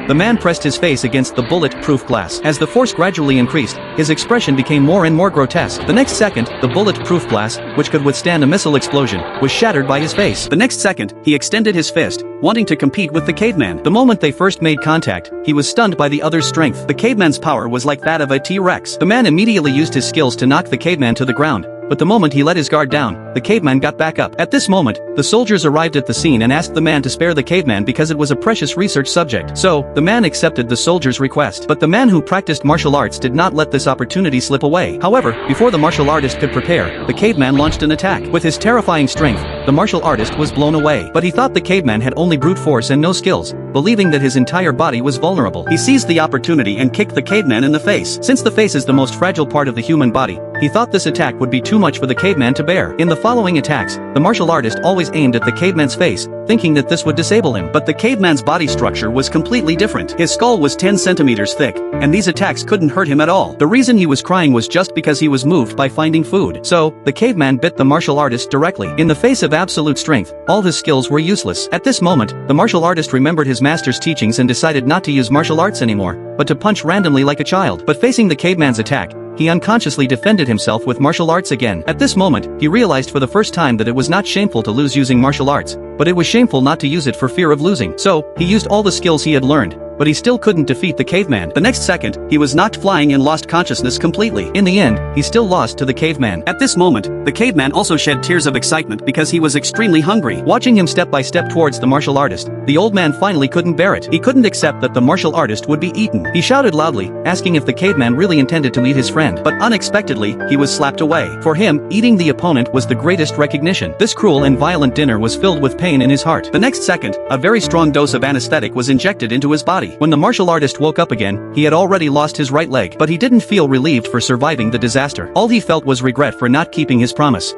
The man pressed his face against the bulletproof glass. As the force gradually increased, his expression became more and more grotesque. The next second, the bulletproof glass, which could withstand a missile explosion, was shattered by his face. The next second, he extended his fist, wanting to compete with the caveman. The moment they first made contact, he was stunned by the other's strength. The caveman's power was like that of a T-Rex. The man immediately used his skills to knock the caveman to the ground. But the moment he let his guard down, the caveman got back up. At this moment, the soldiers arrived at the scene and asked the man to spare the caveman because it was a precious research subject. So, the man accepted the soldiers' request. But the man who practiced martial arts did not let this opportunity slip away. However, before the martial artist could prepare, the caveman launched an attack. With his terrifying strength, the martial artist was blown away. But he thought the caveman had only brute force and no skills, believing that his entire body was vulnerable. He seized the opportunity and kicked the caveman in the face. Since the face is the most fragile part of the human body, he thought this attack would be too much for the caveman to bear. In the following attacks, the martial artist always aimed at the caveman's face, thinking that this would disable him. But the caveman's body structure was completely different. His skull was 10 centimeters thick, and these attacks couldn't hurt him at all. The reason he was crying was just because he was moved by finding food. So, the caveman bit the martial artist directly. In the face of absolute strength, all his skills were useless. At this moment, the martial artist remembered his master's teachings and decided not to use martial arts anymore, but to punch randomly like a child. But facing the caveman's attack, he unconsciously defended himself with martial arts again. At this moment, he realized for the first time that it was not shameful to lose using martial arts, but it was shameful not to use it for fear of losing. So, he used all the skills he had learned, but he still couldn't defeat the caveman. The next second, he was knocked flying and lost consciousness completely. In the end, he still lost to the caveman. At this moment, the caveman also shed tears of excitement because he was extremely hungry. Watching him step by step towards the martial artist, the old man finally couldn't bear it. He couldn't accept that the martial artist would be eaten. He shouted loudly, asking if the caveman really intended to eat his friend. But unexpectedly, he was slapped away. For him, eating the opponent was the greatest recognition. This cruel and violent dinner was filled with pain in his heart. The next second, a very strong dose of anesthetic was injected into his body. When the martial artist woke up again, he had already lost his right leg, but he didn't feel relieved for surviving the disaster. All he felt was regret for not keeping his promise.